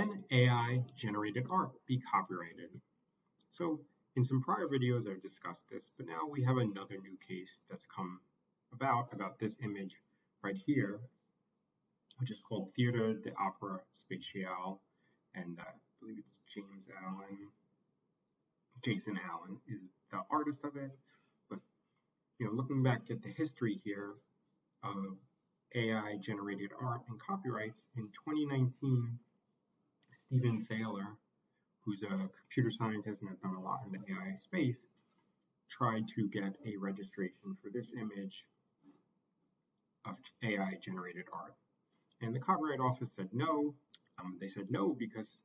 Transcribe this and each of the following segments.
Can AI generated art be copyrighted? So in some prior videos I've discussed this, but now we have another new case that's come about this image right here, which is called Théâtre de Opera Spatial, and I believe it's Jason Allen is the artist of it. But looking back at the history here of AI generated art and copyrights, in 2019, Stephen Thaler, who's a computer scientist and has done a lot in the AI space, tried to get a registration for this image of AI generated art. And the Copyright Office said no. They said no because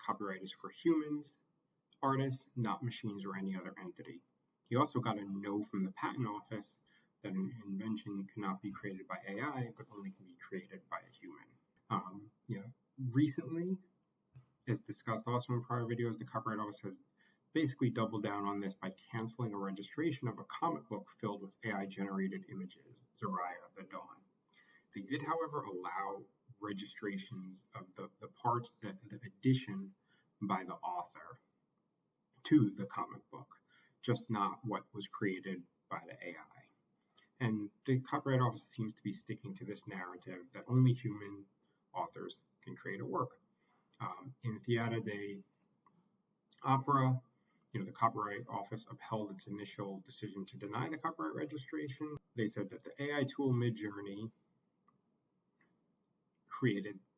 copyright is for humans, artists, not machines or any other entity. He also got a no from the Patent Office that an invention cannot be created by AI, but only can be created by a human. Recently, as discussed also in prior videos, the Copyright Office has basically doubled down on this by canceling a registration of a comic book filled with AI-generated images, Zariah the Dawn. They did, however, allow registrations of the parts, the addition by the author to the comic book, just not what was created by the AI. And the Copyright Office seems to be sticking to this narrative that only human authors can create a work. In Théâtre de Opera, the Copyright Office upheld its initial decision to deny the copyright registration. They said that the AI tool Midjourney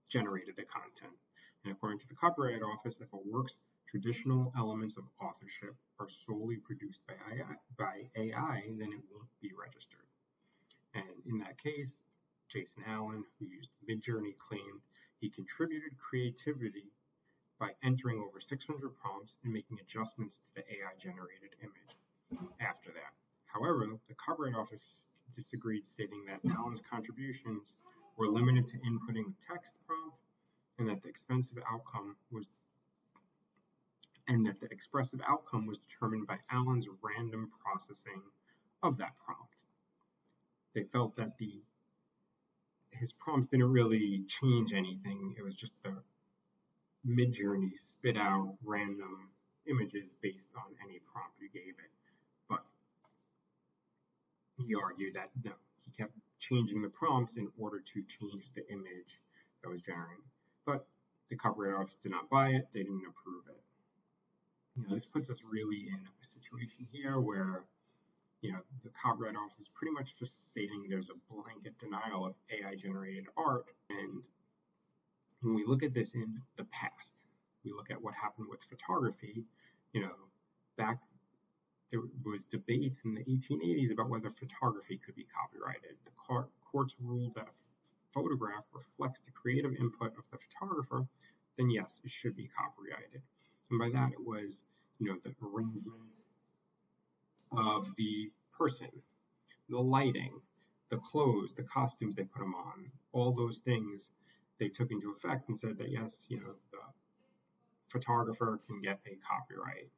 generated the content. And according to the Copyright Office, if a work's traditional elements of authorship are solely produced by AI, then it won't be registered. And in that case, Jason Allen, who used Midjourney, claimed he contributed creativity by entering over 600 prompts and making adjustments to the AI-generated image after that. However, the Copyright Office disagreed, stating that Allen's contributions were limited to inputting the text prompt, and that the expressive outcome was determined by Allen's random processing of that prompt. They felt that his prompts didn't really change anything. It was just the Midjourney spit out random images based on any prompt you gave it. But he argued that no, he kept changing the prompts in order to change the image that was generated. But the Copyright Office did not buy it. They didn't approve it. This puts us really in a situation here where the Copyright Office is pretty much just stating there's a blanket denial of AI-generated art. And when we look at this in the past, we look at what happened with photography. Back there was debates in the 1880s about whether photography could be copyrighted. The courts ruled that if a photograph reflects the creative input of the photographer, then yes, it should be copyrighted. And by that it was, the arrangement of the person, the lighting, the clothes, the costumes they put them on, all those things they took into effect and said that yes, the photographer can get a copyright.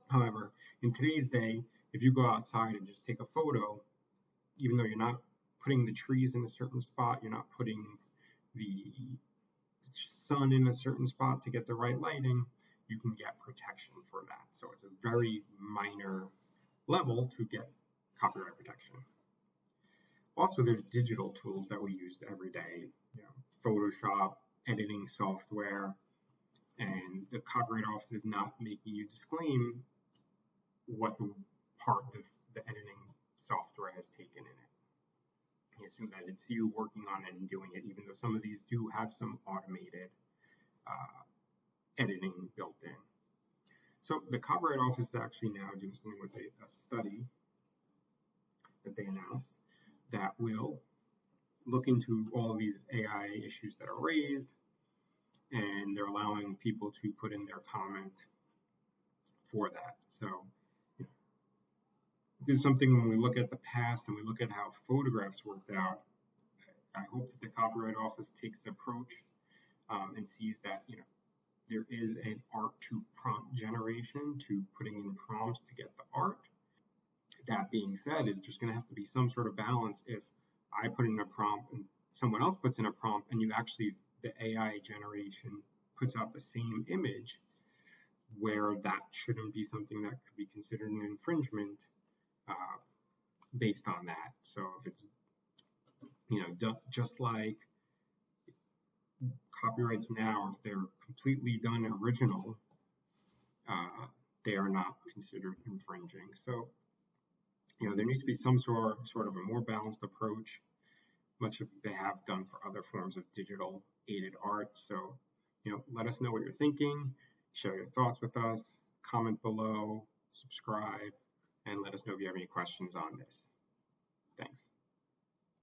However, in today's day, if you go outside and just take a photo, even though you're not putting the trees in a certain spot, you're not putting the sun in a certain spot to get the right lighting, you can get protection for that. So it's a very minor level to get copyright protection. Also, there's digital tools that we use every day, Photoshop, editing software, and the Copyright Office is not making you disclaim what part of the editing software has taken in it. You assume that it's you working on it and doing it, even though some of these do have some automated editing built in. So the Copyright Office is actually now doing something with a study that they announced that will look into all of these AI issues that are raised, and they're allowing people to put in their comment for that. So this is something when we look at the past and we look at how photographs worked out, I hope that the Copyright Office takes the approach and sees that there is an art to prompt generation, to putting in prompts to get the art. That being said, is there's going to have to be some sort of balance if I put in a prompt and someone else puts in a prompt and you actually, the AI generation puts out the same image, where that shouldn't be something that could be considered an infringement based on that. So if it's, just like copyrights now, if they're completely done original, they are not considered infringing. So, there needs to be some sort of a more balanced approach, much of they have done for other forms of digital aided art. So, let us know what you're thinking, share your thoughts with us, comment below, subscribe, and let us know if you have any questions on this. Thanks.